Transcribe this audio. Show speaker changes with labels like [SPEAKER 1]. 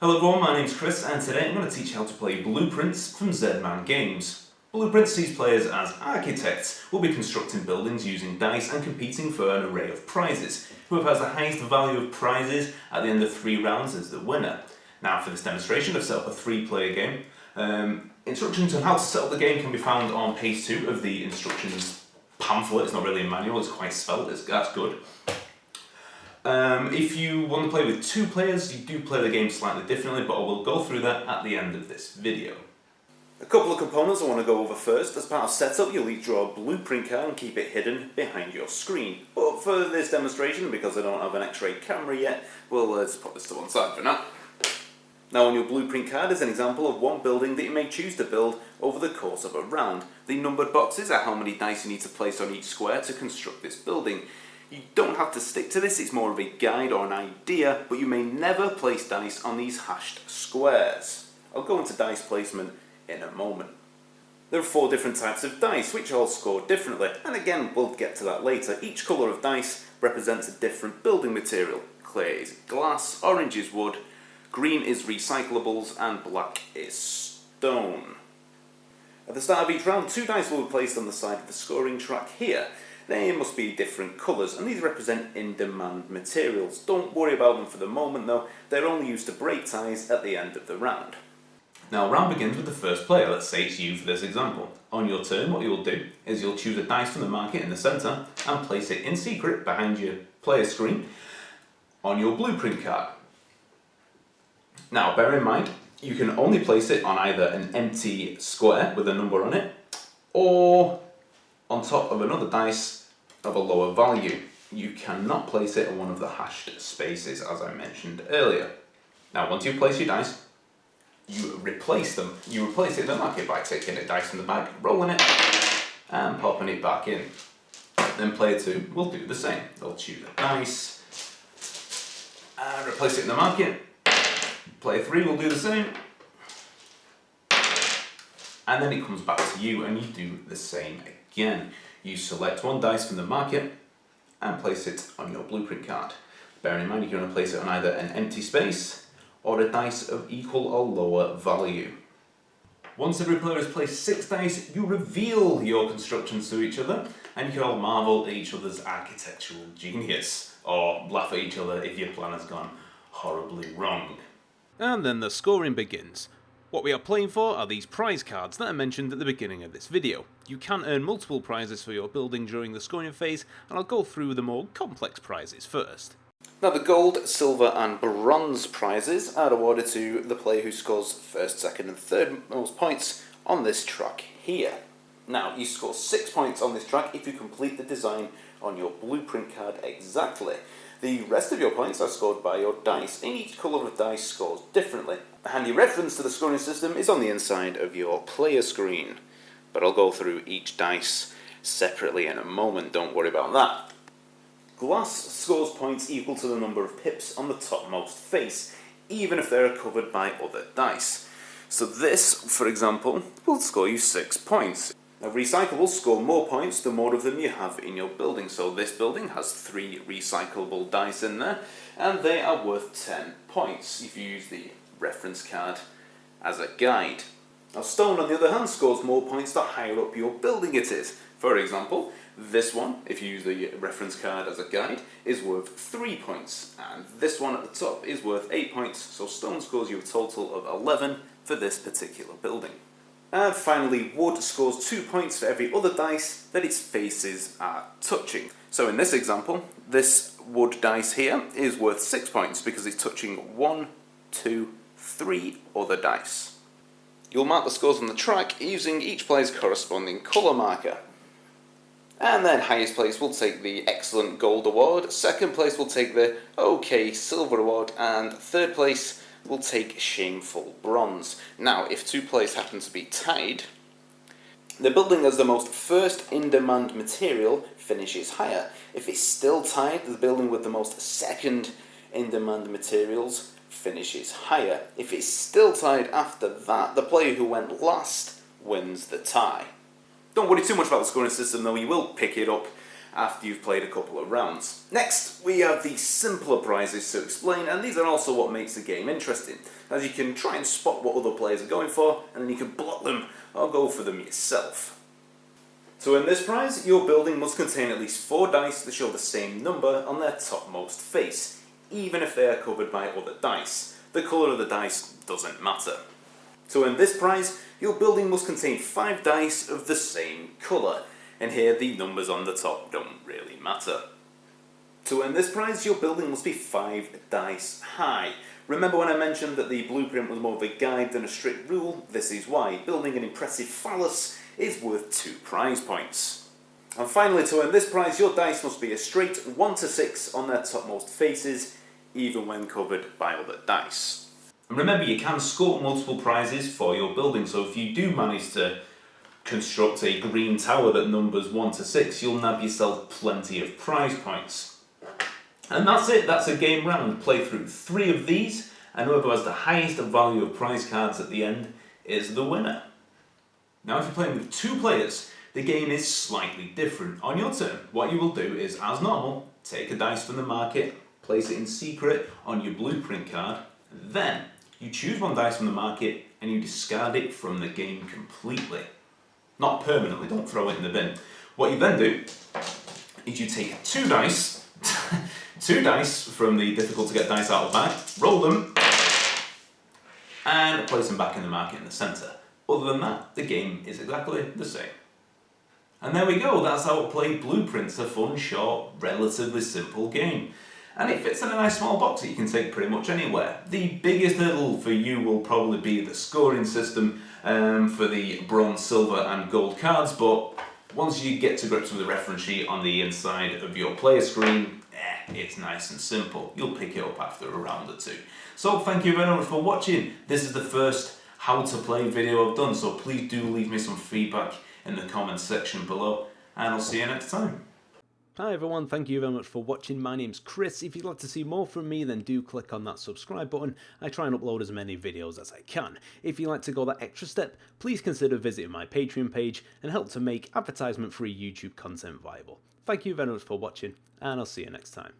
[SPEAKER 1] Hello everyone, my name's Chris and today I'm going to teach you how to play Blueprints from Z-Man Games. Blueprints sees players as architects who will be constructing buildings using dice and competing for an array of prizes. Whoever has the highest value of prizes at the end of 3 rounds is the winner. Now for this demonstration I've set up a 3-player game. Instructions on how to set up the game can be found on page 2 of the instructions pamphlet. It's not really a manual, it's quite spelled, that's good. If you want to play with 2 players, you do play the game slightly differently, but I will go through that at the end of this video. A couple of components I want to go over first. As part of setup, you'll each draw a blueprint card and keep it hidden behind your screen. But for this demonstration, because I don't have an X-ray camera yet, let's put this to one side for now. Now on your blueprint card is an example of one building that you may choose to build over the course of a round. The numbered boxes are how many dice you need to place on each square to construct this building. You don't have to stick to this, it's more of a guide or an idea, but you may never place dice on these hashed squares. I'll go into dice placement in a moment. There are 4 different types of dice, which all score differently, and again we'll get to that later. Each colour of dice represents a different building material. Clear is glass, orange is wood, green is recyclables, and black is stone. At the start of each round, 2 dice will be placed on the side of the scoring track here. They must be different colours, and these represent in-demand materials. Don't worry about them for the moment though, they're only used to break ties at the end of the round. Now a round begins with the first player, let's say it's you for this example. On your turn, what you'll do is you'll choose a dice from the market in the centre and place it in secret behind your player screen on your blueprint card. Now bear in mind, you can only place it on either an empty square with a number on it, or on top of another dice of a lower value. You cannot place it on one of the hashed spaces, as I mentioned earlier. Now once you place your dice, you replace them. You replace it in the market by taking a dice from the bag, rolling it, and popping it back in. Then player 2 will do the same. They'll choose a dice, and replace it in the market. Player 3 will do the same. And then it comes back to you and you do the same again. You select 1 dice from the market and place it on your blueprint card. Bearing in mind you're going to place it on either an empty space or a dice of equal or lower value. Once every player has placed 6 dice, you reveal your constructions to each other and you can all marvel at each other's architectural genius, or laugh at each other if your plan has gone horribly wrong. And then the scoring begins. What we are playing for are these prize cards that I mentioned at the beginning of this video. You can earn multiple prizes for your building during the scoring phase, and I'll go through the more complex prizes first. Now the gold, silver and bronze prizes are awarded to the player who scores first, second and third most points on this track here. Now you score 6 points on this track if you complete the design on your blueprint card exactly. The rest of your points are scored by your dice, and each colour of dice scores differently. A handy reference to the scoring system is on the inside of your player screen, but I'll go through each dice separately in a moment, don't worry about that. Glass scores points equal to the number of pips on the topmost face, even if they are covered by other dice. So this, for example, will score you 6 points. Now recyclables score more points the more of them you have in your building, so this building has 3 recyclable dice in there, and they are worth 10 points if you use the reference card as a guide. Now stone on the other hand scores more points the higher up your building it is. For example, this one, if you use the reference card as a guide, is worth 3 points, and this one at the top is worth 8 points, so stone scores you a total of 11 for this particular building. And finally, wood scores 2 points for every other dice that its faces are touching. So in this example, this wood dice here is worth 6 points because it's touching 1, 2, 3 other dice. You'll mark the scores on the track using each player's corresponding colour marker. And then highest place will take the excellent gold award, second place will take the okay silver award, and third place will take shameful bronze. Now, if 2 players happen to be tied, the building as the most first in-demand material finishes higher. If it's still tied, the building with the most second in-demand materials finishes higher. If it's still tied after that, the player who went last wins the tie. Don't worry too much about the scoring system though, you will pick it up after you've played a couple of rounds. Next, we have the simpler prizes to explain, and these are also what makes the game interesting, as you can try and spot what other players are going for, and then you can block them or go for them yourself. To win this prize, your building must contain at least 4 dice that show the same number on their topmost face, even if they are covered by other dice. The colour of the dice doesn't matter. To win this prize, your building must contain 5 dice of the same colour, and here the numbers on the top don't really matter. To win this prize, your building must be 5 dice high. Remember when I mentioned that the blueprint was more of a guide than a strict rule? This is why. Building an impressive phallus is worth 2 prize points. And finally, to win this prize, your dice must be a straight 1 to 6 on their topmost faces, even when covered by other dice. And remember, you can score multiple prizes for your building, so if you do manage to construct a green tower that numbers 1 to 6, you'll nab yourself plenty of prize points. And that's it, that's a game round. Play through 3 of these, and whoever has the highest value of prize cards at the end is the winner. Now if you're playing with 2 players, the game is slightly different. On your turn, what you will do is, as normal, take a dice from the market, place it in secret on your blueprint card, then you choose 1 dice from the market and you discard it from the game completely. Not permanently, don't throw it in the bin. What you then do is you take 2 dice, 2 dice from the difficult to get dice out of the bag, roll them, and place them back in the market in the centre. Other than that, the game is exactly the same. And there we go, that's how to play Blueprints, a fun, short, relatively simple game. And it fits in a nice small box that you can take pretty much anywhere. The biggest hurdle for you will probably be the scoring system for the bronze, silver and gold cards, but once you get to grips with the reference sheet on the inside of your player screen, it's nice and simple. You'll pick it up after a round or 2. So thank you very much for watching. This is the first how to play video I've done, so please do leave me some feedback in the comments section below, and I'll see you next time.
[SPEAKER 2] Hi everyone, thank you very much for watching. My name's Chris. If you'd like to see more from me, then do click on that subscribe button. I try and upload as many videos as I can. If you'd like to go that extra step, please consider visiting my Patreon page and help to make advertisement-free YouTube content viable. Thank you very much for watching, and I'll see you next time.